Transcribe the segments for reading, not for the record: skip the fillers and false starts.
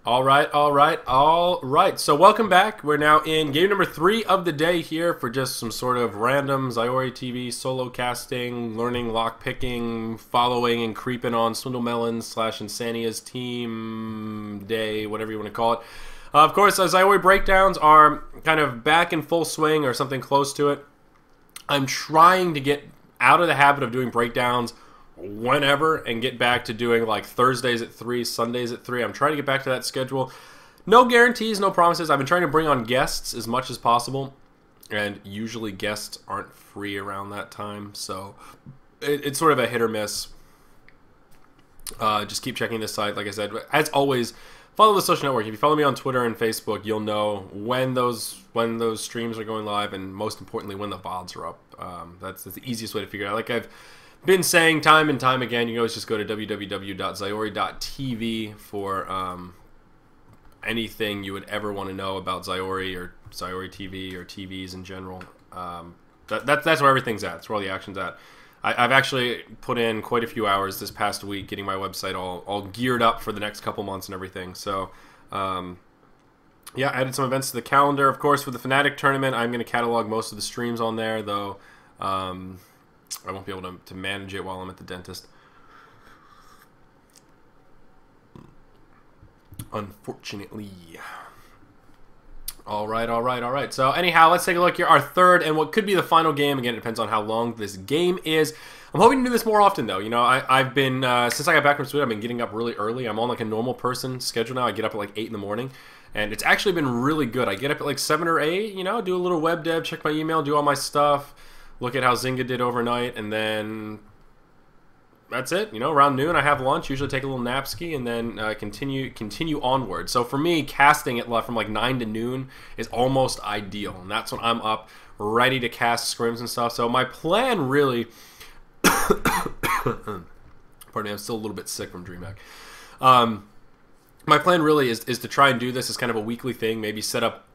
All right. So welcome back. We're now in game number 3 of the day here for just some sort of random ZyoriTV solo casting, learning lock picking, following and creeping on Swindlemelonzz / iNsania's team day, whatever you want to call it. Of course, Zyori breakdowns are kind of back in full swing or something close to it. I'm trying to get out of the habit of doing breakdowns whenever and get back to doing like Thursdays at 3, Sundays at 3. I'm trying to get back to that schedule. No guarantees, no promises. I've been trying to bring on guests as much as possible, and usually guests aren't free around that time, so it's sort of a hit or miss. Just keep checking this site, like I said. As always, follow the social network. If you follow me on Twitter and Facebook, you'll know when those streams are going live, and most importantly, when the VODs are up. That's the easiest way to figure it out. Like I've been saying time and time again, you can always just go to www.Zyori.tv for anything you would ever want to know about Zyori or ZyoriTV or TVs in general. That's where everything's at. That's where all the action's at. I've actually put in quite a few hours this past week getting my website all geared up for the next couple months and everything. So, yeah, I added some events to the calendar. Of course, for the Fnatic tournament, I'm going to catalog most of the streams on there, though I won't be able to manage it while I'm at the dentist, unfortunately. All right. So anyhow, let's take a look here. Our third and what could be the final game. Again, it depends on how long this game is. I'm hoping to do this more often, though. You know, I've been, since I got back from Sweden, I've been getting up really early. I'm on like a normal person schedule now. I get up at like 8 in the morning. And it's actually been really good. I get up at like 7 or 8, you know, do a little web dev, check my email, do all my stuff, look at how Zynga did overnight, and then that's it. You know, around noon I have lunch, usually take a little napski, and then continue onward. So for me, casting it from like 9 to noon is almost ideal, and that's when I'm up, ready to cast scrims and stuff. So my plan really, pardon me, I'm still a little bit sick from DreamHack. My plan really is to try and do this as kind of a weekly thing, maybe set up,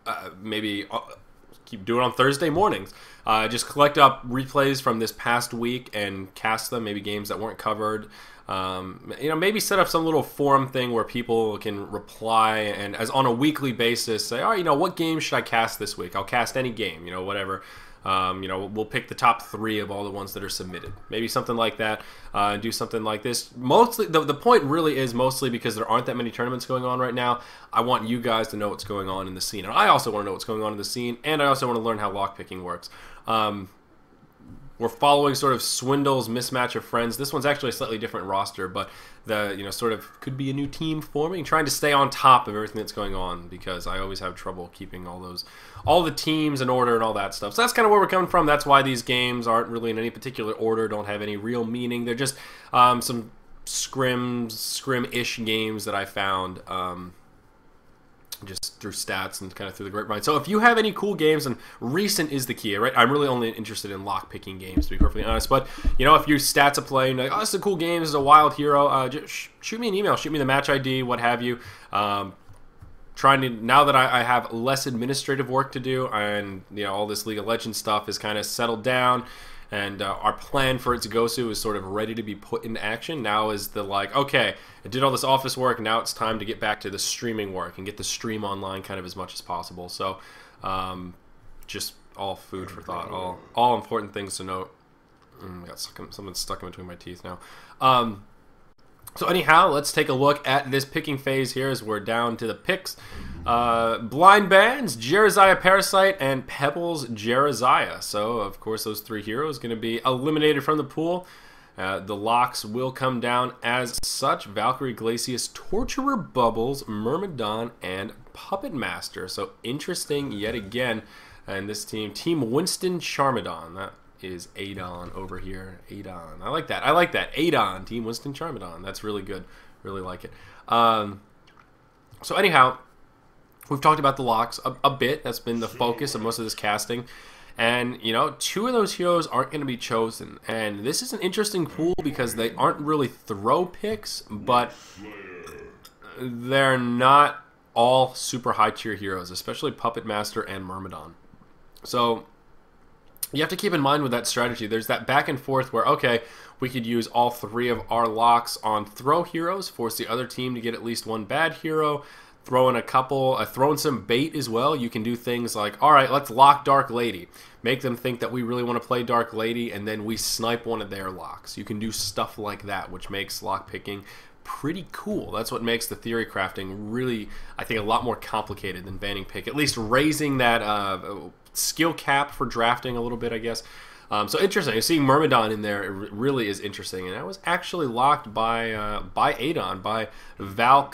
keep doing it on Thursday mornings. Just collect up replays from this past week and cast them, maybe games that weren't covered. You know, maybe set up some little forum thing where people can reply and as on a weekly basis say, oh, you know, what game should I cast this week? I'll cast any game, you know, whatever. You know, we'll pick the top 3 of all the ones that are submitted. Maybe something like that. Do something like this. Mostly, the point really is mostly because there aren't that many tournaments going on right now. I want you guys to know what's going on in the scene. And I also want to know what's going on in the scene. And I also want to learn how lockpicking works. We're following sort of Swindle's mismatch of friends. This one's actually a slightly different roster, but sort of could be a new team forming. Trying to stay on top of everything that's going on because I always have trouble keeping all the teams in order and all that stuff. So that's kind of where we're coming from. That's why these games aren't really in any particular order, don't have any real meaning. They're just some scrim-ish games that I found just through stats and kind of through the grapevine. So if you have any cool games, and recent is the key, right? I'm really only interested in lock-picking games, to be perfectly honest. But, you know, if your stats a play, and you're like, oh, this is a cool game, this is a wild hero, just shoot me an email, shoot me the match ID, what have you. Trying to, now that I have less administrative work to do, and, you know, all this League of Legends stuff is kind of settled down, and our plan for ZyoriCast is sort of ready to be put into action. Now is the like, okay, I did all this office work, now it's time to get back to the streaming work and get the stream online kind of as much as possible. So just all food for thought, all important things to note. Got something stuck in between my teeth now. So anyhow, let's take a look at this picking phase here as we're down to the picks. Blind Bands, Jerizaya Parasite, and Pebbles Jerizaya. So, of course, those 3 heroes going to be eliminated from the pool. The locks will come down as such. Valkyrie, Glacius, Torturer, Bubbles, Myrmidon, and Puppet Master. So, interesting yet again. And this Team Winston Charmadon. That is Adon over here. Adon. I like that. Adon, Team Winston Charmadon. That's really good. Really like it. So anyhow, we've talked about the locks a bit. That's been the focus of most of this casting. And, you know, 2 of those heroes aren't going to be chosen. And this is an interesting pool because they aren't really throw picks, but they're not all super high tier heroes, especially Puppet Master and Myrmidon. So you have to keep in mind with that strategy, there's that back and forth where, okay, we could use all 3 of our locks on throw heroes, force the other team to get at least 1 bad hero. Throwing a couple, throwing some bait as well. You can do things like, all right, let's lock Dark Lady. Make them think that we really want to play Dark Lady, and then we snipe one of their locks. You can do stuff like that, which makes lock picking pretty cool. That's what makes the theory crafting really, I think, a lot more complicated than banning pick. At least raising that skill cap for drafting a little bit, I guess. So interesting. Seeing Myrmidon in there, it really is interesting. And that was actually locked by Adon, by Valkylrape.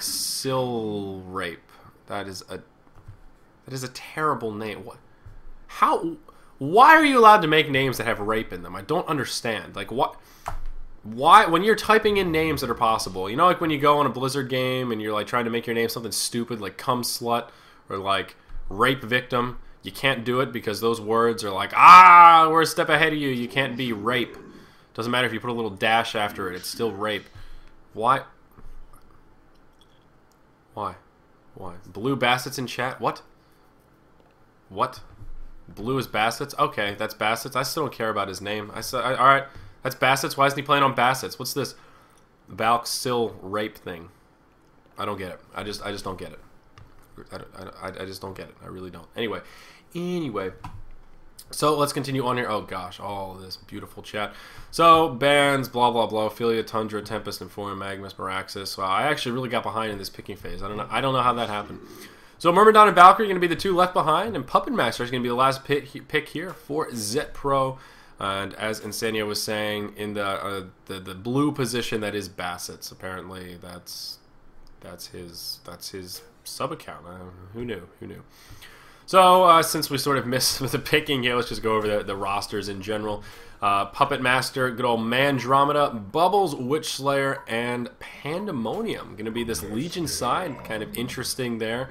That is a terrible name. What? How? Why are you allowed to make names that have rape in them? I don't understand. Like, what? Why, when you're typing in names that are possible, you know, like when you go on a Blizzard game and you're like trying to make your name something stupid like cum slut or like rape victim, you can't do it because those words are like, we're a step ahead of you. You can't be rape. Doesn't matter if you put a little dash after it. It's still rape. Why? Why? Blue Bassett's in chat? What? Blue is Bassett's? Okay, that's Bassett's. I still don't care about his name. All right, that's Bassett's. Why isn't he playing on Bassett's? What's this Valkylrape thing? I don't get it. I just don't get it. I just don't get it. I really don't. Anyway, so let's continue on here. Oh gosh, all this beautiful chat. So bans, blah blah blah. Ophelia, Tundra, Tempest, Inform, Magnus, Meraxis. Wow, I actually really got behind in this picking phase. I don't know how that happened. So Myrmidon and Valkyrie are going to be the two left behind, and Puppet Master is going to be the last pick here for ZetPro. And as iNsania was saying, in the blue position, that is Bassett's. Apparently, that's his sub account. Who knew? So since we sort of missed with the picking here, let's just go over the rosters in general. Puppet Master, good old Mandromeda, Bubbles, Witch Slayer, and Pandemonium. Going to be this Legion side, kind of interesting there.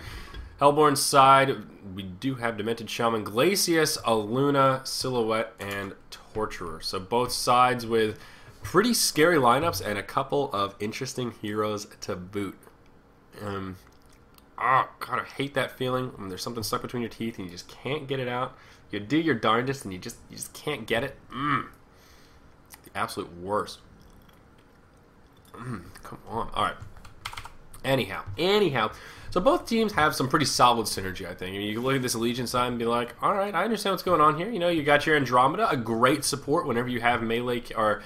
Hellborn side, we do have Demented Shaman, Glacius, Aluna, Silhouette, and Torturer. So both sides with pretty scary lineups and a couple of interesting heroes to boot. God, I hate that feeling when there's something stuck between your teeth and you just can't get it out. You do your darndest and you just can't get it. It's the absolute worst. Come on. All right. Anyhow. So both teams have some pretty solid synergy, I think. I mean, you can look at this Legion side and be like, all right, I understand what's going on here. You know, you got your Andromeda, a great support whenever you have melee or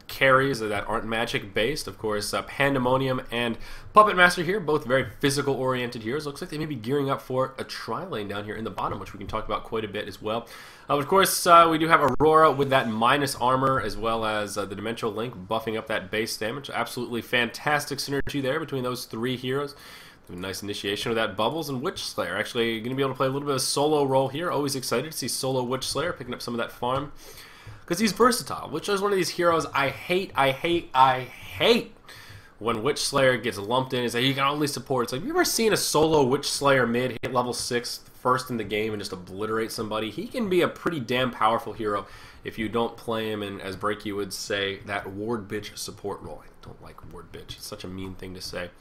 carries that aren't magic based. Of course, Pandemonium and Puppet Master here, both very physical oriented heroes. Looks like they may be gearing up for a tri-lane down here in the bottom, which we can talk about quite a bit as well. Of course, we do have Aurora with that minus armor, as well as the Dimensional Link buffing up that base damage. Absolutely fantastic synergy there between those three heroes. A nice initiation of that Bubbles and Witch Slayer. Actually, going to be able to play a little bit of solo role here. Always excited to see solo Witch Slayer picking up some of that farm, because he's versatile. Witch is one of these heroes I hate when Witch Slayer gets lumped in. It's like you can only support. It's like, have you ever seen a solo Witch Slayer mid hit level 6 first in the game and just obliterate somebody? He can be a pretty damn powerful hero if you don't play him in, as Breaky would say, that ward bitch support role. I don't like ward bitch. It's such a mean thing to say.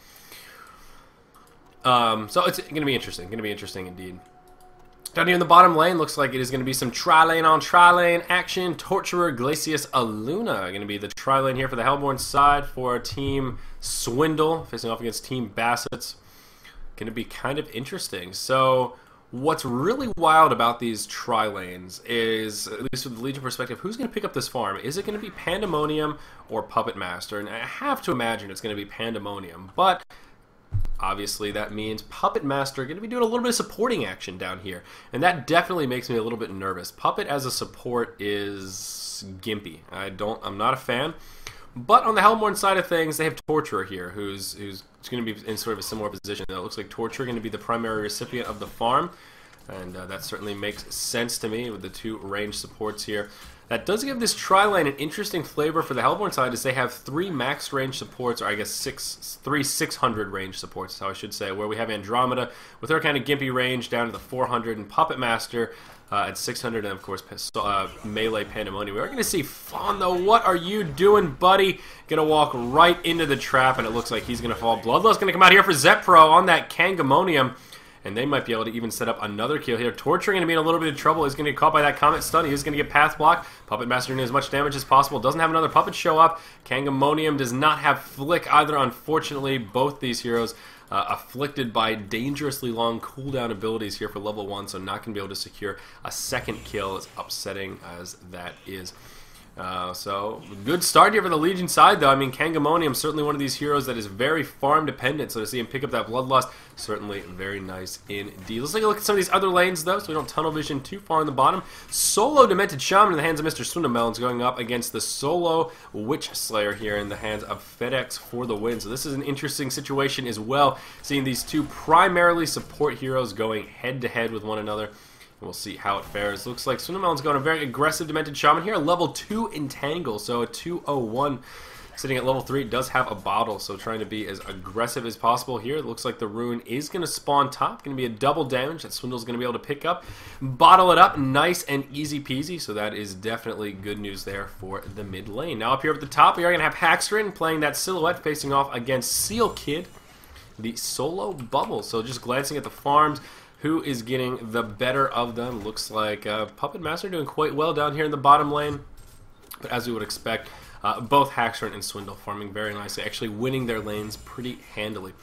So it's going to be interesting. Going to be interesting indeed. Down here in the bottom lane, looks like it is going to be some tri-lane on tri-lane action. Torturer, Glacius, Aluna. Going to be the tri-lane here for the Hellborn side for Team Swindle, facing off against Team Bassett's. Going to be kind of interesting. So what's really wild about these tri-lanes is, at least from the Legion perspective, who's going to pick up this farm? Is it going to be Pandemonium or Puppet Master? And I have to imagine it's going to be Pandemonium, but obviously that means Puppet Master going to be doing a little bit of supporting action down here, and that definitely makes me a little bit nervous. Puppet as a support is gimpy. I'm not a fan. But on the Hellborn side of things, they have Torturer here, who's going to be in sort of a similar position. It looks like Torturer going to be the primary recipient of the farm, and that certainly makes sense to me with the two ranged supports here. That does give this tri-lane an interesting flavor for the Hellborn side, as they have 3 max range supports, or I guess 3 600 range supports is how I should say, where we have Andromeda with her kind of gimpy range down to the 400, and Puppet Master at 600, and of course melee Pandemonium. We're going to see Fawn though. What are you doing, buddy? Going to walk right into the trap, and it looks like he's going to fall. Bloodlust going to come out here for ZetPro on that Kangamonium. and they might be able to even set up another kill here. Torture going to be in a little bit of trouble. He's going to get caught by that Comet Stun. He is going to get path block. Puppet Master doing as much damage as possible. Doesn't have another puppet show up. KheZu does not have Flick either, unfortunately. Both these heroes afflicted by dangerously long cooldown abilities here for level 1, so not going to be able to secure a second kill, as upsetting as that is. So, good start here for the Legion side, though. I mean, KheZu certainly one of these heroes that is very farm-dependent, so to see him pick up that Bloodlust, certainly very nice indeed. Let's take a look at some of these other lanes, though, so we don't tunnel vision too far in the bottom. Solo Demented Shaman in the hands of Mr. Swindlemelonzz going up against the solo Witch Slayer here in the hands of FedEx for the win. So this is an interesting situation as well, seeing these two primarily support heroes going head-to-head with one another. We'll see how it fares. Looks like Swindlemelonzz going a very aggressive Demented Shaman here. Level 2 Entangle, so a 201. Sitting at level 3, it does have a bottle, so trying to be as aggressive as possible here. It looks like the rune is going to spawn top. Going to be a double damage that Swindle's going to be able to pick up. Bottle it up, nice and easy peasy, so that is definitely good news there for the mid lane. Now up here at the top, we are going to have Haxxeren playing that Silhouette facing off against Seal Kid, the solo bubble. So just glancing at the farms, who is getting the better of them? Looks like Puppet Master doing quite well down here in the bottom lane. But as we would expect, both Haxxeren and Swindle farming very nicely, actually winning their lanes pretty handily.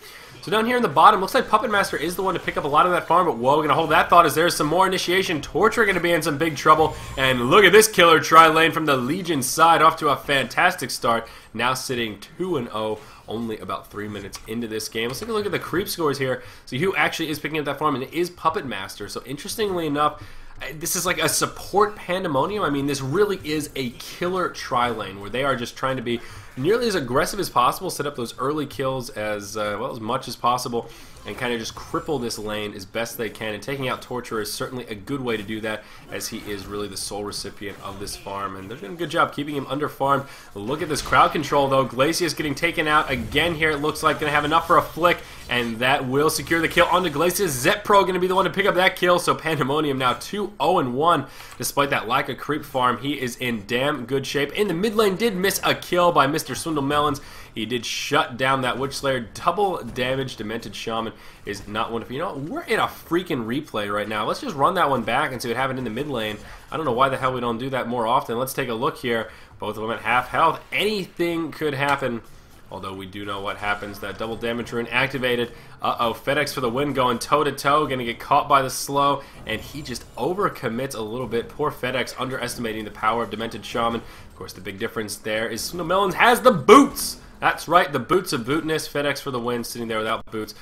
So down here in the bottom, looks like Puppet Master is the one to pick up a lot of that farm, but whoa, going to hold that thought as there's some more initiation. Torture going to be in some big trouble, and look at this killer try lane from the Legion side, off to a fantastic start, now sitting 2-0. Only about 3 minutes into this game. Let's take a look at the creep scores here. See who actually is picking up that farm, and it is Puppet Master. So interestingly enough, this is like a support pandemonium. I mean, this really is a killer tri-lane where they are just trying to be nearly as aggressive as possible, set up those early kills as well as much as possible, and kind of just cripple this lane as best they can. And taking out Torture is certainly a good way to do that, as he is really the sole recipient of this farm. And they're doing a good job keeping him under farmed. Look at this crowd control, though. Glacius getting taken out again here. It looks like going to have enough for a flick, and that will secure the kill onto Glacius. ZetPro going to be the one to pick up that kill. So Pandemonium now 2-0-1. Despite that lack of creep farm, he is in damn good shape. In the mid lane, did miss a kill by Mr. Swindlemelonzz. He did shut down that Witch Slayer. Double damage Demented Shaman is not wonderful. You know, we're in a freaking replay right now. Let's just run that one back and see what happened in the mid lane. I don't know why the hell we don't do that more often. Let's take a look here. Both of them at half health. Anything could happen. Although we do know what happens. That double damage rune activated. Uh-oh, FedEx for the win, going toe-to-toe. Going to get caught by the slow. And he just overcommits a little bit. Poor FedEx underestimating the power of Demented Shaman. Of course, the big difference there is Swindlemelonzz has the boots. That's right, the boots of bootness. FedEx for the win, sitting there without boots.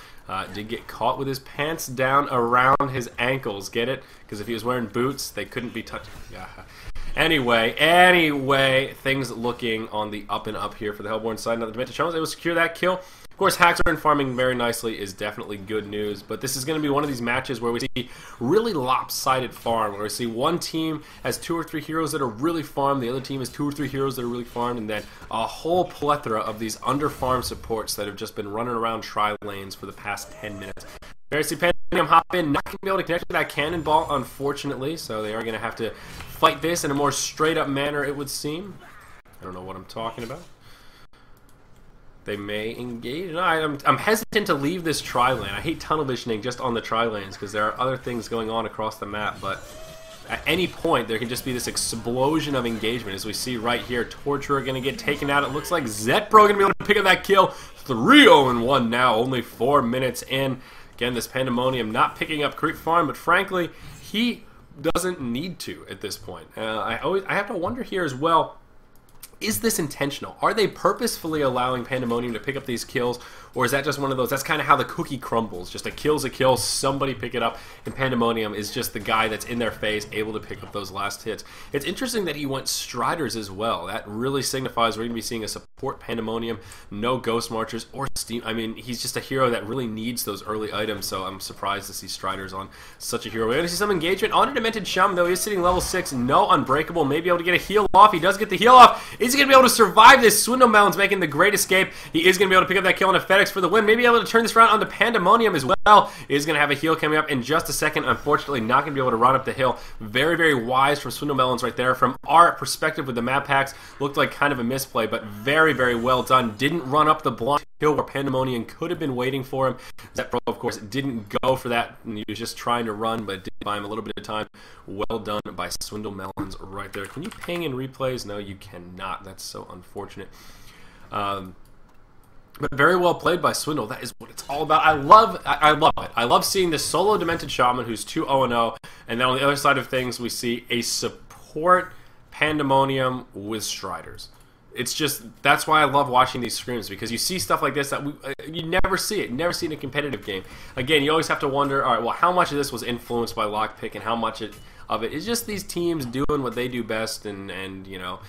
Did get caught with his pants down around his ankles. Get it? Because if he was wearing boots, they couldn't be touched. Yeah. Anyway, things looking on the up and up here for the Hellborn side. Now the Demented Shaman was able to secure that kill. Of course, Haxxeren farming very nicely is definitely good news, but this is going to be one of these matches where we see really lopsided farm, where we see one team has 2 or 3 heroes that are really farmed, the other team has 2 or 3 heroes that are really farmed, and then a whole plethora of these under-farmed supports that have just been running around tri-lanes for the past 10 minutes. Variously Pandemonium hop in, not going to be able to connect with that cannonball, unfortunately, so they are going to have to fight this in a more straight-up manner, it would seem. I don't know what I'm talking about. They may engage. No, I'm hesitant to leave this tri-lane. I hate tunnel visioning just on the tri-lanes because there are other things going on across the map, but at any point there can just be this explosion of engagement, as we see right here. Torturer going to get taken out. It looks like ZetPro going to be able to pick up that kill. 3-0-1 now, only 4 minutes in. Again, this Pandemonium not picking up creep farm, but frankly, he doesn't need to at this point. I have to wonder here as well, is this intentional? Are they purposefully allowing Pandemonium to pick up these kills, or is that just one of those, that's kind of how the cookie crumbles, just a kill's a kill, somebody pick it up, and Pandemonium is just the guy that's in their face, able to pick up those last hits. It's interesting that he went Striders as well. That really signifies we're going to be seeing a support Pandemonium, no Ghost Marchers or Steam. I mean, he's just a hero that really needs those early items, so I'm surprised to see Striders on such a hero. We're going to see some engagement on a Demented Shaman, though. He is sitting level 6, no Unbreakable, may be able to get a heal off. He does get the heal off. Is he going to be able to survive this? Swindlemelonzz making the great escape. He is going to be able to pick up that kill on a FedEx for the win. Maybe able to turn this round onto Pandemonium as well. He is going to have a heal coming up in just a second. Unfortunately, not going to be able to run up the hill. Very, very wise from Swindlemelonzz right there. From our perspective with the map packs, looked like kind of a misplay, but very, very well done. Didn't run up the blind kill where Pandemonium could have been waiting for him. ZyoriPro, of course, didn't go for that, and he was just trying to run, but it did buy him a little bit of time. Well done by Swindlemelonzz right there. Can you ping in replays? No, you cannot. That's so unfortunate. But very well played by Swindle. That is what it's all about. I love it. I love seeing this solo Demented Shaman who's 2-0-0, and then on the other side of things, we see a support Pandemonium with Striders. It's just, that's why I love watching these scrims, because you see stuff like this that you never see it. You never see it in a competitive game. Again, you always have to wonder, all right, well, how much of this was influenced by lockpick, and how much of it is just these teams doing what they do best, and you know,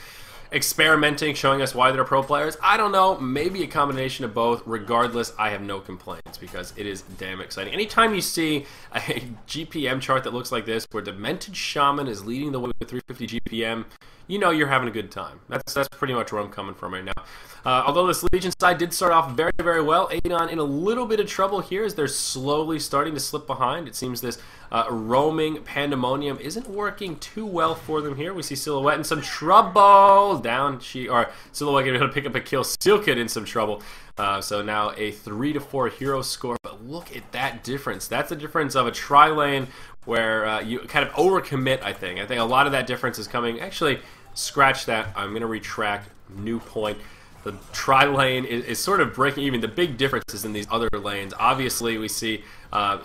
experimenting, showing us why they're pro players. I don't know, maybe a combination of both. Regardless, I have no complaints because it is damn exciting. Anytime you see a GPM chart that looks like this, where Demented Shaman is leading the way with 350 GPM, you know you're having a good time. That's pretty much where I'm coming from right now. Although this Legion side did start off very, very well, Adon in a little bit of trouble here as they're slowly starting to slip behind. It seems this roaming Pandemonium isn't working too well for them here. We see Silhouette in some trouble. Down, Silhouette going to pick up a kill. Steelkid in some trouble. So now a 3-4 hero score. But look at that difference. That's the difference of a tri-lane where you kind of overcommit, I think. I think a lot of that difference is coming. Actually, scratch that. I'm going to retract. New point. The tri-lane is sort of breaking even. The big difference is in these other lanes. Obviously, we see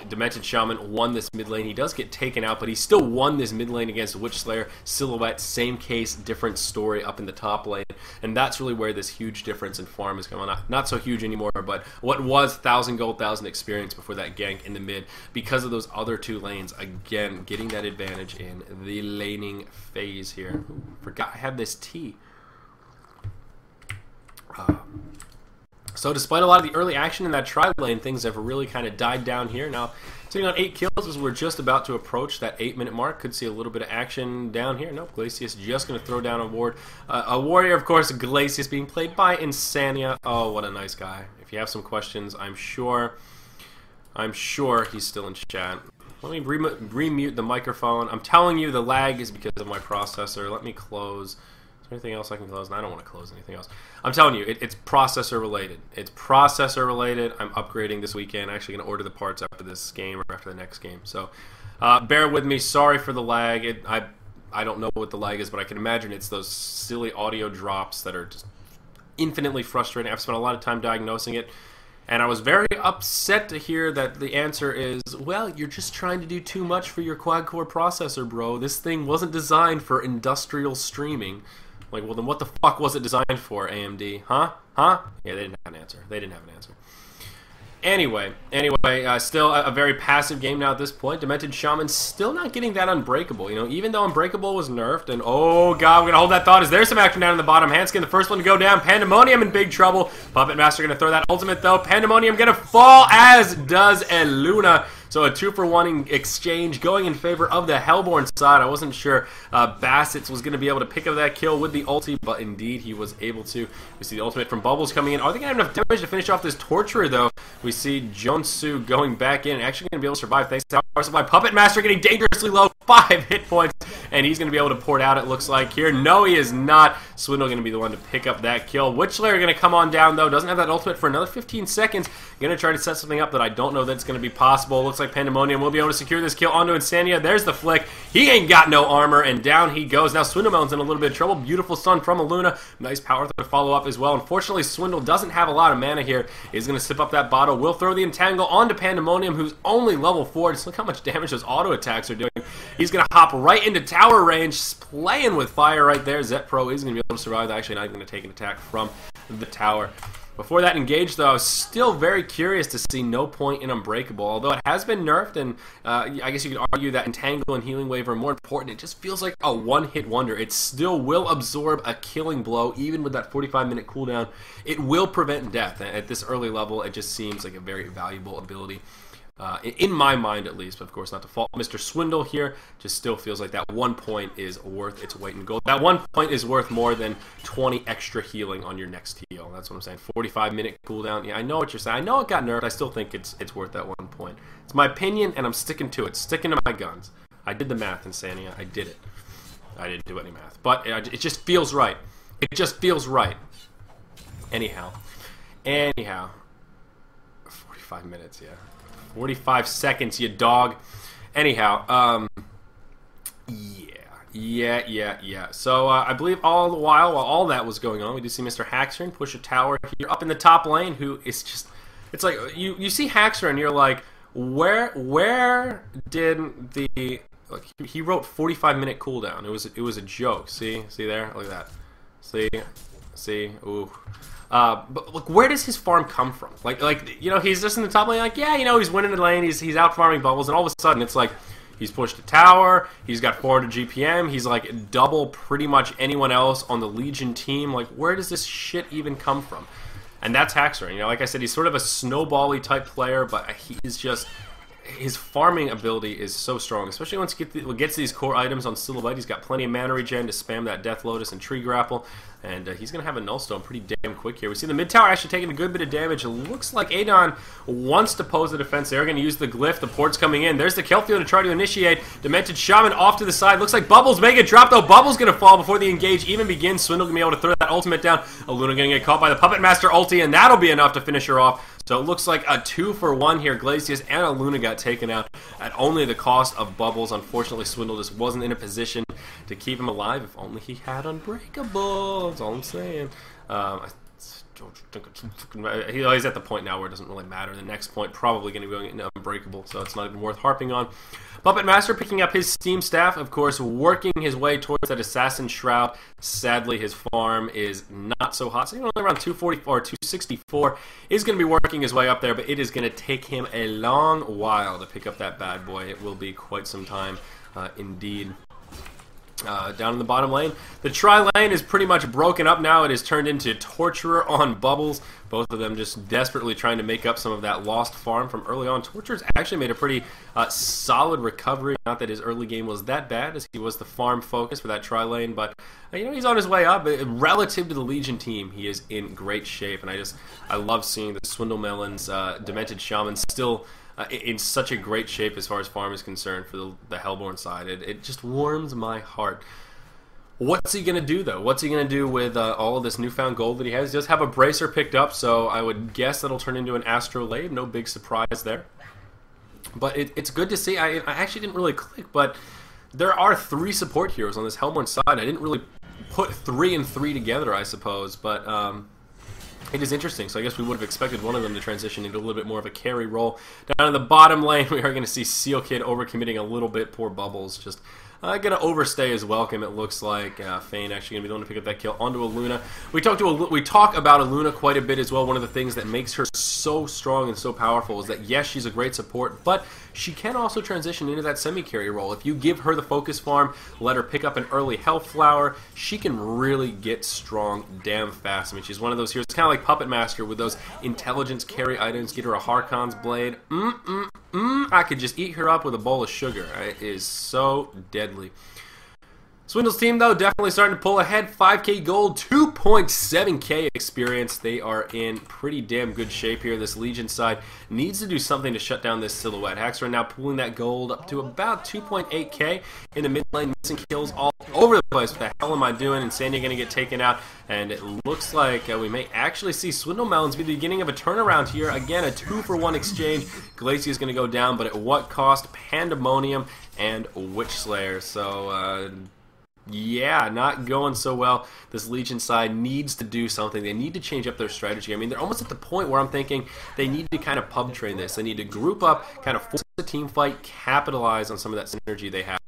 Demented Shaman won this mid lane. He does get taken out, but he still won this mid lane against Witch Slayer. Silhouette, same case, different story up in the top lane. And that's really where this huge difference in farm is going on. Not so huge anymore, but what was 1,000 gold, 1,000 experience before that gank in the mid, because of those other two lanes, again, getting that advantage in the laning phase here. Ooh, forgot I had this tea. So despite a lot of the early action in that tri-lane, things have really kind of died down here. Now, sitting on 8 kills as we're just about to approach that 8-minute mark. Could see a little bit of action down here. Nope, Glacius just going to throw down a ward. A warrior, of course, Glacius being played by iNsania. Oh, what a nice guy. If you have some questions, I'm sure he's still in chat. Let me remute the microphone. I'm telling you the lag is because of my processor. Let me close. Anything else I can close? I don't want to close anything else. I'm telling you, it's processor related. It's processor related. I'm upgrading this weekend. I'm actually going to order the parts after this game or after the next game. So bear with me. Sorry for the lag. I don't know what the lag is, but I can imagine it's those silly audio drops that are just infinitely frustrating. I've spent a lot of time diagnosing it. And I was very upset to hear that the answer is, well, you're just trying to do too much for your quad-core processor, bro. This thing wasn't designed for industrial streaming. Like, well, then what the fuck was it designed for, AMD? Huh? Yeah, they didn't have an answer. They didn't have an answer. Anyway, still a very passive game now at this point. Demented Shaman still not getting that Unbreakable. You know, even though Unbreakable was nerfed, and oh god, we're gonna hold that thought as there's some action down in the bottom. Hanskin, the first one to go down. Pandemonium in big trouble. Puppet Master gonna throw that ultimate though. Pandemonium gonna fall, as does Eluna. So a 2-for-1 exchange going in favor of the Hellborn side. I wasn't sure Bassett was going to be able to pick up that kill with the ulti, but indeed he was able to. We see the ultimate from Bubbles coming in. Are they going to have enough damage to finish off this Torturer, though? We see Jonsu going back in and actually going to be able to survive thanks to power supply. Puppet Master getting dangerously low, 5 hit points, and he's going to be able to pour it out, it looks like here. No, he is not. Swindle going to be the one to pick up that kill. Witch Slayer going to come on down, though. Doesn't have that ultimate for another 15 seconds. Going to try to set something up that I don't know that's going to be possible. Looks like Pandemonium will be able to secure this kill onto iNsania. There's the flick. He ain't got no armor, and down he goes. Now Swindlemelonzz in a little bit of trouble. Beautiful stun from Eluna. Nice power to follow up as well. Unfortunately, Swindle doesn't have a lot of mana here. He's going to sip up that bottle. Will throw the Entangle onto Pandemonium, who's only level 4. Just look how much damage those auto attacks are doing. He's going to hop right into tower range, playing with fire right there. ZyoriPro is going to be able to survive. Actually, not even going to take an attack from the tower. Before that engage, though, I was still very curious to see no point in Unbreakable. Although it has been nerfed, and I guess you could argue that Entangle and Healing Wave are more important. It just feels like a one-hit wonder. It still will absorb a killing blow, even with that 45-minute cooldown. It will prevent death. At this early level, it just seems like a very valuable ability. In my mind, at least, but of course not to fault Mr. Swindle here. Just still feels like that 1 point is worth its weight in gold. That 1 point is worth more than 20 extra healing on your next heal. That's what I'm saying. 45-minute cooldown. Yeah, I know what you're saying. I know it got nerfed. I still think it's worth that 1 point. It's my opinion, and I'm sticking to it. Sticking to my guns. I did the math, iNsania. I did it. I didn't do any math, but it just feels right. It just feels right. Anyhow. 45 minutes, yeah. 45 seconds, you dog. Anyhow, yeah. So I believe all the while all that was going on, we do see Mr. Haxxeren push a tower here up in the top lane, who is just, it's like, you see Haxxeren and you're like, where did the, like, he wrote 45-minute cooldown. It was a joke. See there? Look at that. See, ooh. But look, where does his farm come from? Like you know, he's just in the top lane, like, yeah, you know, he's winning the lane, he's out farming bubbles, and all of a sudden it's like he's pushed a tower, he's got 400 GPM, he's like double pretty much anyone else on the Legion team. Like, where does this shit even come from? And that's Haxxeren. You know, like I said, he's sort of a snowbally type player, but he is just, his farming ability is so strong, especially once he gets these core items on Silhouette. He's got plenty of mana regen to spam that Death Lotus and Tree Grapple, and he's going to have a Nullstone pretty damn quick here. We see the mid tower actually taking a good bit of damage. It looks like Adon wants to pose the defense. They're going to use the Glyph. The port's coming in. There's the Kelthio to try to initiate. Demented Shaman off to the side. Looks like Bubbles make it drop, though. Bubbles going to fall before the engage even begins. Swindle going to be able to throw that ultimate down. Aluna going to get caught by the Puppet Master ulti, and that'll be enough to finish her off. So it looks like a 2-for-1 here. Glacius and Aluna got taken out at only the cost of Bubbles. Unfortunately, Swindle just wasn't in a position to keep him alive. If only he had Unbreakable. That's all I'm saying. He's at the point now where it doesn't really matter. The next point probably going to be going into Unbreakable, so it's not even worth harping on. Puppet Master picking up his Steam Staff, of course, working his way towards that Assassin Shroud. Sadly, his farm is not so hot, so only around 244 or 264 is going to be working his way up there, but it is going to take him a long while to pick up that bad boy. It will be quite some time, indeed. Down in the bottom lane, the tri-lane is pretty much broken up now. It is turned into Torturer on Bubbles. Both of them just desperately trying to make up some of that lost farm from early on. Torturer's actually made a pretty solid recovery. Not that his early game was that bad, as he was the farm focus for that tri-lane, but you know, he's on his way up. Relative to the Legion team, he is in great shape, and I love seeing the Swindlemelonzz Demented Shaman still in such a great shape as far as farm is concerned for the Hellborn side. It just warms my heart. What's he going to do, though? What's he going to do with all of this newfound gold that he has? He does have a Bracer picked up, so I would guess that'll turn into an Astrolabe. No big surprise there. But it's good to see. I actually didn't really click, but there are 3 support heroes on this Hellborn side. I didn't really put 3 and 3 together, I suppose, but it is interesting, so I guess we would have expected one of them to transition into a little bit more of a carry role. Down in the bottom lane, we are going to see Seal Kid overcommitting a little bit. Poor Bubbles just going to overstay his welcome, it looks like. Fane actually going to be the one to pick up that kill onto Aluna. We talk about Aluna quite a bit as well. One of the things that makes her so strong and so powerful is that, yes, she's a great support, but she can also transition into that semi-carry role. If you give her the focus farm, let her pick up an early health flower, she can really get strong damn fast. I mean, she's one of those heroes, kind of like Puppet Master with those intelligence carry items. Get her a Harkon's Blade. I could just eat her up with a bowl of sugar. It is so deadly. Swindle's team, though, definitely starting to pull ahead. 5k gold, 2.7k experience. They are in pretty damn good shape here. This Legion side needs to do something to shut down this Silhouette. Haxxeren now pulling that gold up to about 2.8k in the mid lane, missing kills all over the place. What the hell am I doing? iNsania going to get taken out, and it looks like we may actually see Swindlemelonzz be the beginning of a turnaround here. Again, a 2-for-1 exchange. Glacius is going to go down, but at what cost? Pandemonium and Witch Slayer. So, yeah, not going so well. This Legion side needs to do something. They need to change up their strategy. I mean, they're almost at the point where I'm thinking they need to kind of pub train this. They need to group up, kind of force a team fight, capitalize on some of that synergy they have.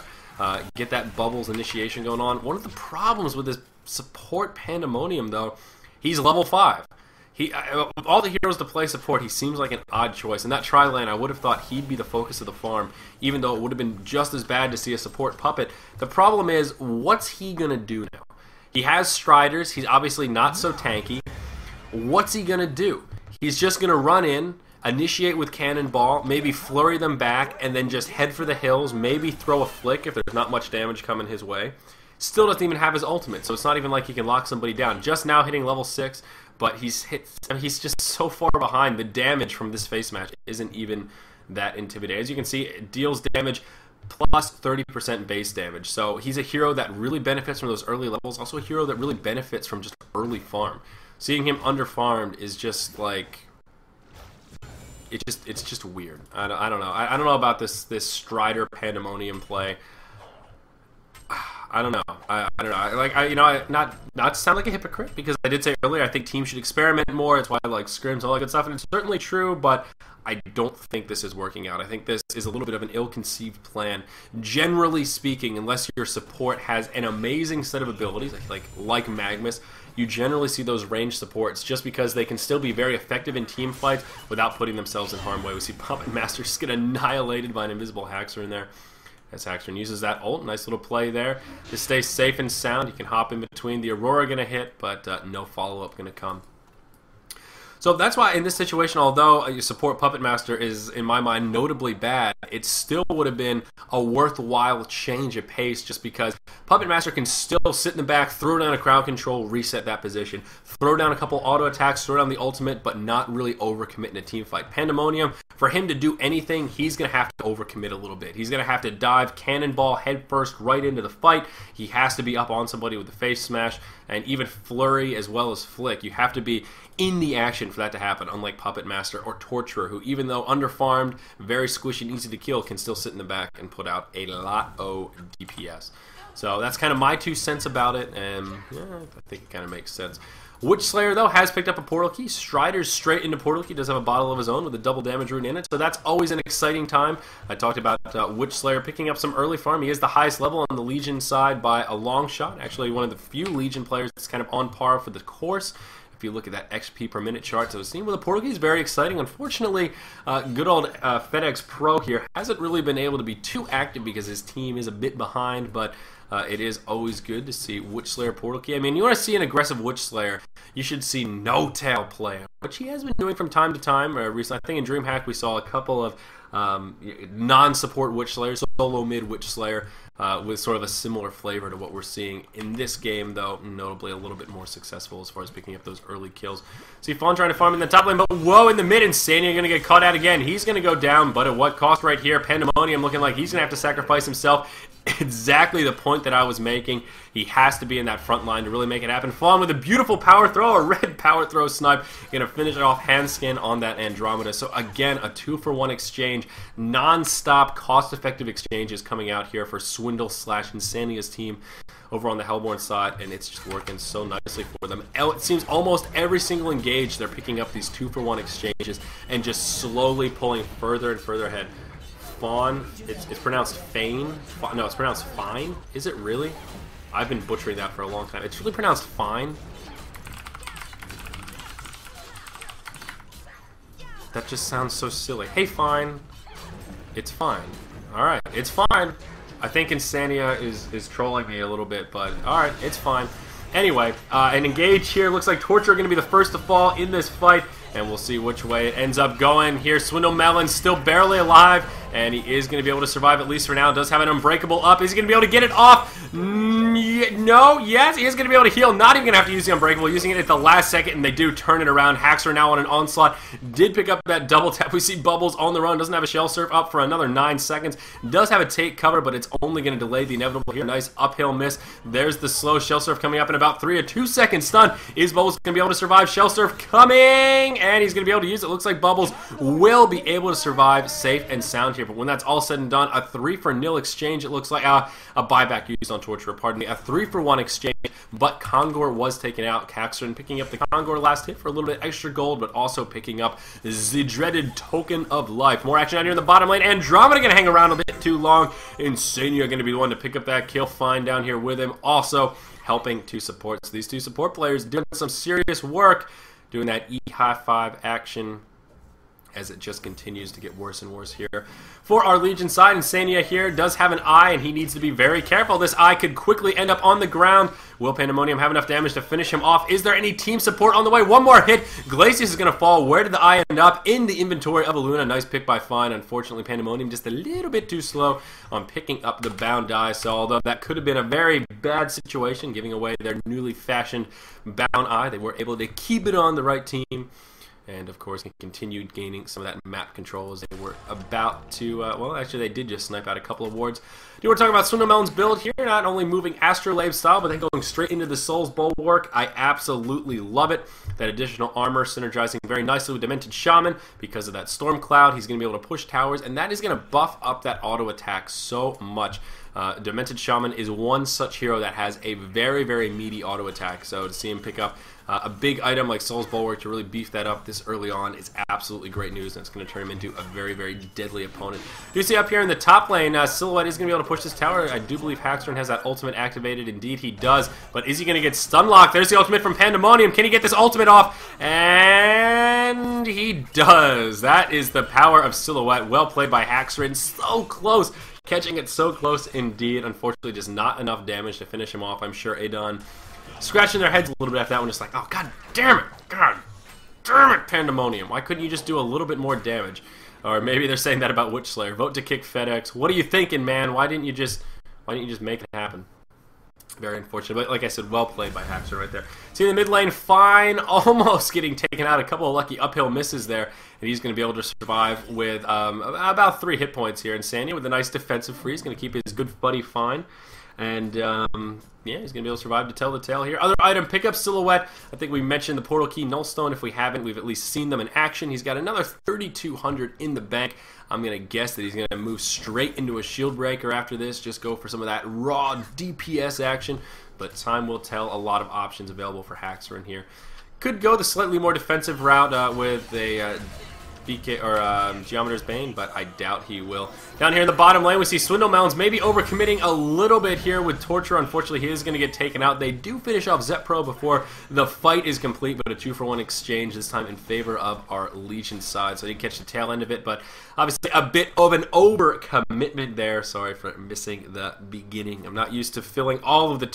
Get that Bubbles initiation going on. One of the problems with this support Pandemonium, though, he's level 5. Of all the heroes to play support, he seems like an odd choice. In that tri-lane, I would have thought he'd be the focus of the farm, even though it would have been just as bad to see a support puppet. The problem is, what's he going to do now? He has Striders. He's obviously not so tanky. What's he going to do? He's just going to run in, initiate with Cannonball, maybe flurry them back, and then just head for the hills, maybe throw a flick if there's not much damage coming his way. Still doesn't even have his ultimate, so it's not even like he can lock somebody down. Just now hitting level 6, but he's just so far behind. The damage from this face match isn't even that intimidating. As you can see, it deals damage plus 30% base damage. So he's a hero that really benefits from those early levels. Also a hero that really benefits from just early farm. Seeing him under farmed is just like, it's just weird. I don't know. I don't know about this Strider Pandemonium play. I don't know. I don't know. Not to sound like a hypocrite, because I did say earlier I think teams should experiment more. It's why I like scrims, all that good stuff, and it's certainly true. But I don't think this is working out. I think this is a little bit of an ill-conceived plan, generally speaking. Unless your support has an amazing set of abilities, like Magmus, you generally see those ranged supports just because they can still be very effective in team fights without putting themselves in harm's way. We see Puppet Master just get annihilated by an invisible Haxxeren there. As Haxxeren uses that ult, nice little play there to stay safe and sound. You can hop in between. The Aurora going to hit, but no follow-up going to come. So that's why in this situation, although your support Puppet Master is, in my mind, notably bad, it still would have been a worthwhile change of pace, just because Puppet Master can still sit in the back, throw down a crowd control, reset that position, throw down a couple auto attacks, throw down the ultimate, but not really overcommit in a team fight. Pandemonium, for him to do anything, he's going to have to overcommit a little bit. He's going to have to dive cannonball head first right into the fight. He has to be up on somebody with the face smash, and even flurry as well as flick. You have to be in the action for that to happen, unlike Puppet Master or Torturer, who, even though underfarmed, very squishy and easy to kill, can still sit in the back and put out a lot of DPS. So that's kind of my 2 cents about it, and yeah, I think it kind of makes sense. Witch Slayer, though, has picked up a portal key. Strider's straight into portal key, does have a bottle of his own with a double damage rune in it, so that's always an exciting time. I talked about Witch Slayer picking up some early farm. He is the highest level on the Legion side by a long shot. Actually, one of the few Legion players that's kind of on par for the course. If you look at that XP per minute chart, so seeing with the portal key is very exciting. Unfortunately, good old FedEx Pro here hasn't really been able to be too active because his team is a bit behind, but it is always good to see Witch Slayer portal key. I mean, you want to see an aggressive Witch Slayer, you should see No Tail play, which he has been doing from time to time. Recently, I think in DreamHack we saw a couple of non-support Witch Slayers, solo mid Witch Slayer, with sort of a similar flavor to what we're seeing in this game, though notably a little bit more successful as far as picking up those early kills. See Fawn trying to farm in the top lane, but whoa, in the mid, iNsania going to get caught out again. He's going to go down, but at what cost right here? Pandemonium looking like he's going to have to sacrifice himself. Exactly the point that I was making. He has to be in that front line to really make it happen. Fawn with a beautiful power throw, a red power throw snipe. Going to finish it off hand skin on that Andromeda. So again, a 2-for-1 exchange. Non-stop, cost-effective exchanges coming out here for Swindle/iNsania's team over on the Hellborn side, and it's just working so nicely for them. It seems almost every single engage they're picking up these 2-for-1 exchanges and just slowly pulling further and further ahead. Fawn, it's pronounced Fane. No, it's pronounced Fine. Is it really? I've been butchering that for a long time. It's really pronounced Fine. That just sounds so silly. Hey, Fine. It's fine. Alright, it's fine. I think iNsania is trolling me a little bit, but alright, it's fine. Anyway, an engage here. Looks like Torturer going to be the first to fall in this fight, and we'll see which way it ends up going. Here, Swindlemelonzz still barely alive, and he is going to be able to survive, at least for now. Does have an Unbreakable up. Is he going to be able to get it off? No, yes, he is going to be able to heal. Not even going to have to use the Unbreakable, using it at the last second, and they do turn it around. Haxxeren now on an onslaught. Did pick up that double tap. We see Bubbles on the run. Doesn't have a Shell Surf up for another 9 seconds. Does have a take cover, but it's only going to delay the inevitable here. Nice uphill miss. There's the slow Shell Surf coming up in about 3, a 2-second stun. Is Bubbles going to be able to survive? Shell Surf coming, and he's going to be able to use it. Looks like Bubbles will be able to survive safe and sound here, but when that's all said and done, a 3-for-0 exchange, it looks like, a buyback used on Torturer, pardon me, a 3-for-1 exchange, but Kongor was taken out. Haxxeren picking up the Kongor last hit for a little bit extra gold, but also picking up the dreaded Token of Life. More action out here in the bottom lane. Andromeda going to hang around a bit too long. iNsania going to be the one to pick up that kill. Fine down here with him, also helping to support. So these two support players doing some serious work, doing that E-high-five action as it just continues to get worse and worse here. For our Legion side, iNsania here does have an eye, and he needs to be very careful. This eye could quickly end up on the ground. Will Pandemonium have enough damage to finish him off? Is there any team support on the way? One more hit. Glacius is going to fall. Where did the eye end up? In the inventory of a Luna. Nice pick by Fine. Unfortunately, Pandemonium just a little bit too slow on picking up the bound eye. So although that could have been a very bad situation, giving away their newly fashioned bound eye, they were able to keep it on the right team. And, of course, he continued gaining some of that map control as they were about to, well, actually, they did just snipe out a couple of wards. Do you want to talk about Swindlemelonzz build here? Not only moving Astrolabe style, but then going straight into the Soul's Bulwark. I absolutely love it. That additional armor synergizing very nicely with Demented Shaman because of that Storm Cloud. He's going to be able to push towers, and that is going to buff up that auto attack so much. Demented Shaman is one such hero that has a very, very meaty auto attack. So to see him pick up a big item like Soul's Bulwark to really beef that up this early on is absolutely great news, and it's going to turn him into a very, very deadly opponent. You see up here in the top lane, Silhouette is going to be able to push this tower. I do believe Haxxeren has that ultimate activated. Indeed, he does. But is he going to get stun locked? There's the ultimate from Pandemonium. Can he get this ultimate off? And he does. That is the power of Silhouette. Well played by Haxxeren. So close. Catching it so close indeed. Unfortunately, just not enough damage to finish him off. I'm sure Adon scratching their heads a little bit at that one, just like, oh, god damn it, Pandemonium. Why couldn't you just do a little bit more damage? Or maybe they're saying that about Witchslayer. Vote to kick FedEx. What are you thinking, man? Why didn't you just make it happen? Very unfortunate, but like I said, well played by Haxxeren right there. See in the mid lane, Fine, almost getting taken out. A couple of lucky uphill misses there, and he's going to be able to survive with about 3 hit points here. iNsania with a nice defensive free. He's going to keep his good buddy Fine. And, yeah, he's going to be able to survive to tell the tale here. Other item, pick up Silhouette. I think we mentioned the Portal Key Nullstone. If we haven't, we've at least seen them in action. He's got another 3,200 in the bank. I'm going to guess that he's going to move straight into a Shield Breaker after this. Just go for some of that raw DPS action. But time will tell. A lot of options available for Haxxeren here. Could go the slightly more defensive route with a BK or Geometer's Bane, but I doubt he will. Down here in the bottom lane, we see Swindlemelonzz maybe overcommitting a little bit here with Torture. Unfortunately, he is going to get taken out. They do finish off ZyoriPro before the fight is complete, but a 2-for-1 exchange this time in favor of our Legion side. So he didn't catch the tail end of it, but obviously a bit of an overcommitment there. Sorry for missing the beginning. I'm not used to filling all of the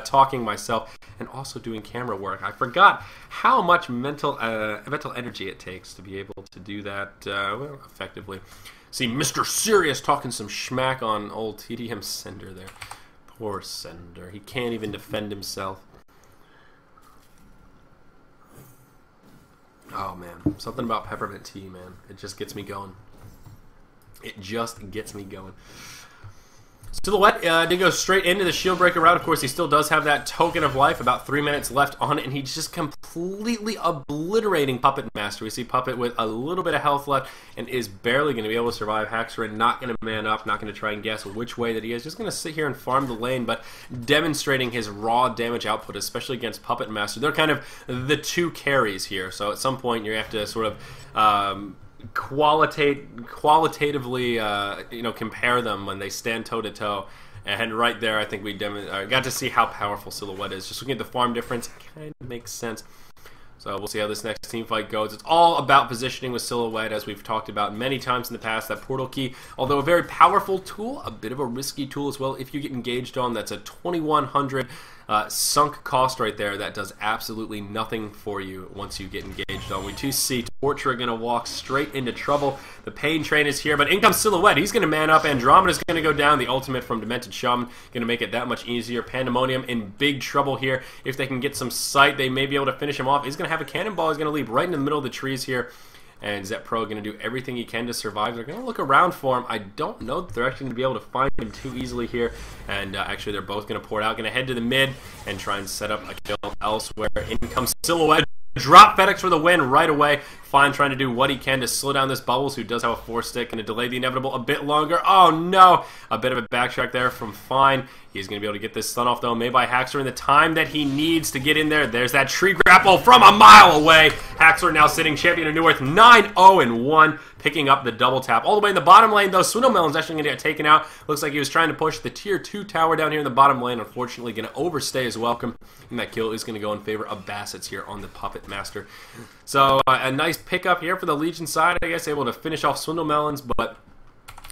talking myself and also doing camera work. I forgot how much mental energy it takes to be able to do that well, effectively. See Mr. Serious talking some schmack on old TDM Sender there. Poor Sender. He can't even defend himself. Oh, man. Something about peppermint tea, man. It just gets me going. It just gets me going. Silhouette did go straight into the Shield Breaker route. Of course, he still does have that Token of Life, about 3 minutes left on it, and he's just completely obliterating Puppet Master. We see Puppet with a little bit of health left and is barely going to be able to survive. Haxxeren not going to man up, not going to try and guess which way that he is. Just going to sit here and farm the lane, but demonstrating his raw damage output, especially against Puppet Master. They're kind of the two carries here, so at some point you have to sort of qualitatively compare them when they stand toe to toe, and right there I think we got to see how powerful Silhouette is. Just looking at the farm difference, it kind of makes sense. So we'll see how this next team fight goes. It's all about positioning with Silhouette, as we've talked about many times in the past. That Portal Key, although a very powerful tool, a bit of a risky tool as well if you get engaged on. That's a 2,100 sunk cost right there. That does absolutely nothing for you once you get engaged on. We do see Torture going to walk straight into trouble. The Pain Train is here, but in comes Silhouette. He's going to man up. Andromeda's going to go down. The ultimate from Demented Shaman going to make it that much easier. Pandemonium in big trouble here. If they can get some sight, they may be able to finish him off. He's going to have a cannonball. He's going to leap right in the middle of the trees here. And ZyoriPro going to do everything he can to survive. They're going to look around for him. I don't know that they're actually going to be able to find him too easily here. And actually, they're both going to pour it out. Going to head to the mid and try and set up a kill elsewhere. In comes Silhouette. Drop FedEx for the win right away. Fine, trying to do what he can to slow down this Bubbles, who does have a 4-stick, and to delay the inevitable a bit longer. Oh no! A bit of a backtrack there from Fine. He's going to be able to get this stun off, though, made by Haxxeren in the time that he needs to get in there. There's that tree grapple from a mile away. Haxxeren now sitting champion of New Earth, 9-0-1, picking up the double tap. All the way in the bottom lane, though, Swindlemelonzz actually going to get taken out. Looks like he was trying to push the tier 2 tower down here in the bottom lane. Unfortunately, going to overstay his welcome, and that kill is going to go in favor of Bassett's here on the Puppet Master. So, a nice pickup here for the Legion side, I guess, able to finish off Swindlemelonzz, but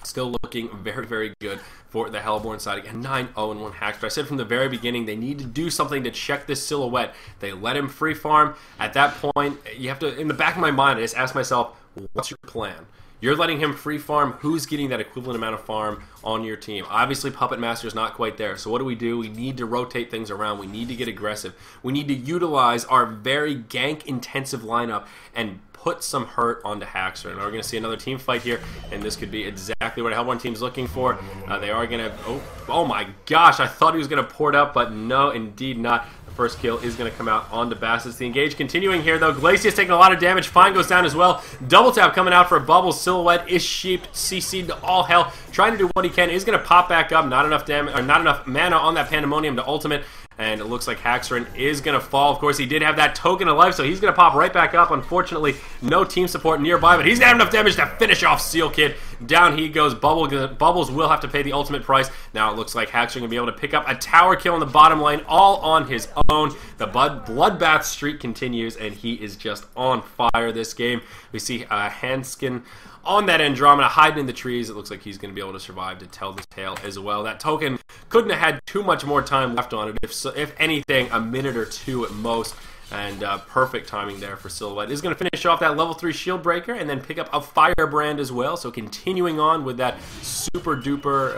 still looking very, very good for the Hellborn side. Again, 9-0-1 Haxxeren. I said from the very beginning, they need to do something to check this Silhouette. They let him free farm. At that point, you have to, in the back of my mind, I just ask myself, what's your plan? You're letting him free farm. Who's getting that equivalent amount of farm on your team? Obviously, Puppet Master's not quite there. So what do? We need to rotate things around. We need to get aggressive. We need to utilize our very gank-intensive lineup and put some hurt onto Haxxeren. We're going to see another team fight here, and this could be exactly what a Hellborn team's looking for. They are going to... Oh my gosh, I thought he was going to port up, but no, indeed not. First kill is going to come out onto Bastards. The engage continuing here, though. Glacius taking a lot of damage. Fine goes down as well. Double tap coming out for Bubbles. Silhouette is sheeped. CC'd to all hell. Trying to do what he can. Is going to pop back up. Not enough damage, or not enough mana on that Pandemonium to ultimate. And it looks like Haxxeren is going to fall. Of course, he did have that token of life, so he's going to pop right back up. Unfortunately, no team support nearby, but he's going to have enough damage to finish off Seal Kid. Down he goes. Bubbles will have to pay the ultimate price. Now it looks like Haxxeren going to be able to pick up a tower kill in the bottom lane, all on his own. The bloodbath streak continues, and he is just on fire this game. We see Hanskin on that Andromeda hiding in the trees. It looks like he's going to be able to survive to tell the tale as well. That token couldn't have had too much more time left on it. If anything, a minute or two at most. And perfect timing there for Silhouette. Is going to finish off that level 3 shield breaker and then pick up a firebrand as well. So continuing on with that super duper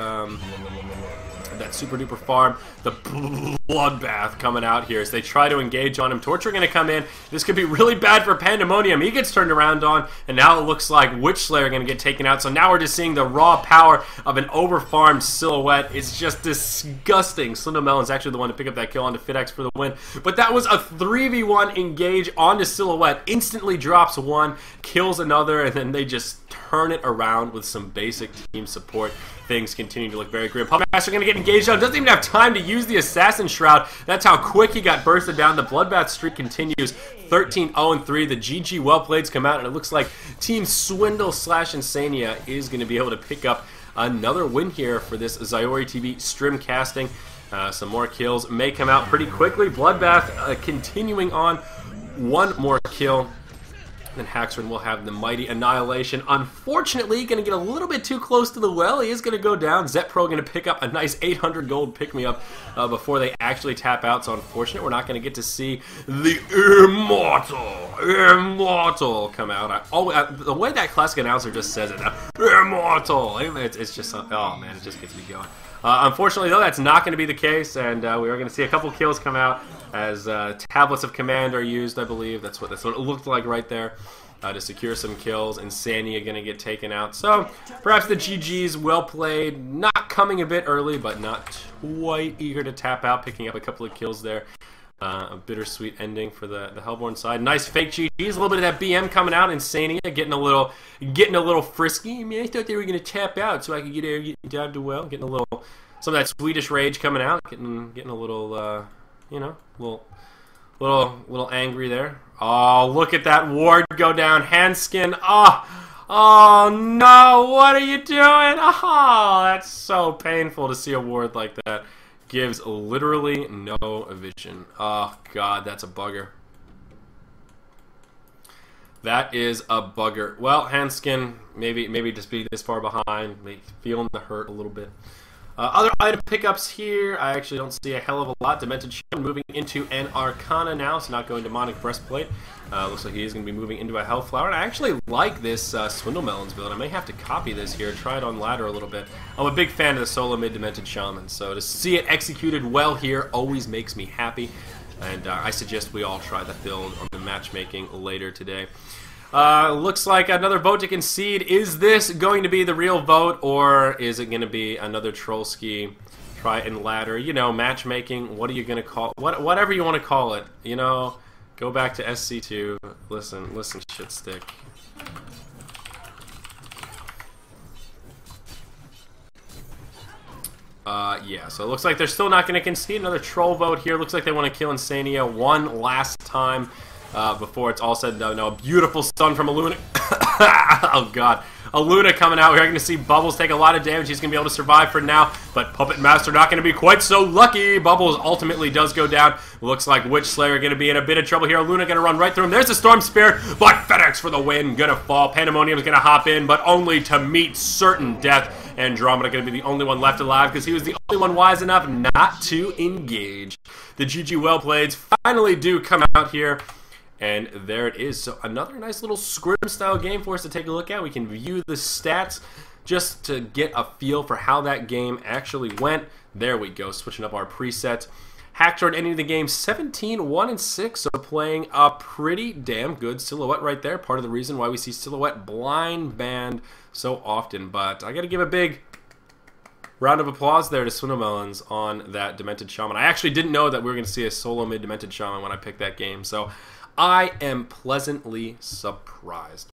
farm. The bloodbath coming out here as they try to engage on him. Torture going to come in. This could be really bad for Pandemonium. He gets turned around on, and now it looks like Witch Slayer going to get taken out. So now we're just seeing the raw power of an overfarmed Silhouette. It's just disgusting. Swindlemelonzz actually the one to pick up that kill onto FitX for the win. But that was a 3v1 engage onto Silhouette. Instantly drops one, kills another, and then they just turn it around with some basic team support. Things continue to look very grim. Puppet Master going to get engaged on. Doesn't even have time to use the Assassin Shroud. That's how quick he got bursted down. The Bloodbath streak continues. 13-0-3. The GG well-playeds come out, and it looks like Team Swindle/iNsania is going to be able to pick up another win here for this ZyoriTV stream casting. Some more kills may come out pretty quickly. Bloodbath continuing on. One more kill. Then Haxxeren will have the mighty Annihilation. Unfortunately, going to get a little bit too close to the well. He is going to go down. ZetPro going to pick up a nice 800 gold pick-me-up before they actually tap out. So unfortunate, we're not going to get to see the Immortal come out. The way that classic announcer just says it, Immortal. It's just, oh man, it just gets me going. Unfortunately, though, that's not going to be the case, and we are going to see a couple kills come out as Tablets of Command are used, I believe. That's what it looked like right there to secure some kills. Insania going to get taken out. So perhaps the GG's well played, not coming a bit early, but not quite eager to tap out, picking up a couple of kills there. A bittersweet ending for the Hellborn side. Nice fake GG's, a little bit of that BM coming out. Insania getting a little frisky. I mean, I thought they were going to tap out so I could get down to well. Getting a little, some of that Swedish rage coming out. Getting a little, you know, little angry there. Oh, look at that ward go down. Handskin. Oh no! What are you doing? Oh, that's so painful to see a ward like that. Gives literally no vision. Oh god, that's a bugger. That is a bugger. Well, Handskin, maybe just be this far behind, maybe feeling the hurt a little bit. Other item pickups here, I actually don't see a hell of a lot. Demented Shaman moving into an Arcana now, so not going Demonic Breastplate. Looks like he is going to be moving into a Hellflower. And I actually like this Swindlemelonzz build. I may have to copy this here, try it on ladder a little bit. I'm a big fan of the solo mid Demented Shaman, so to see it executed well here always makes me happy. And I suggest we all try that build on the matchmaking later today. Looks like another vote to concede. Is this going to be the real vote, or is it going to be another Trollski try and ladder? You know, matchmaking, what are you going to call whatever you want to call it, you know, go back to SC2. Listen, shitstick. Yeah, so it looks like they're still not going to concede. Another troll vote here. Looks like they want to kill Insania one last time. Before it's all said and done. Now, a beautiful stun from Aluna. Oh, God. Aluna coming out. We're going to see Bubbles take a lot of damage. He's going to be able to survive for now. But Puppet Master not going to be quite so lucky. Bubbles ultimately does go down. Looks like Witch Slayer going to be in a bit of trouble here. Aluna going to run right through him. There's the Storm Spirit. But FedEx for the win. Going to fall. Pandemonium's going to hop in, but only to meet certain death. Andromeda going to be the only one left alive because he was the only one wise enough not to engage. The GG Well-Playeds finally do come out here. And there it is. So another nice little scrim style game for us to take a look at. We can view the stats just to get a feel for how that game actually went. There we go, switching up our preset. Haxxeren ending the game 17-1-6, so playing a pretty damn good Silhouette right there. Part of the reason why we see Silhouette blind banned so often. But I got to give a big round of applause there to Swindlemelonzz on that Demented Shaman. I actually didn't know that we were going to see a solo mid Demented Shaman when I picked that game, so I am pleasantly surprised.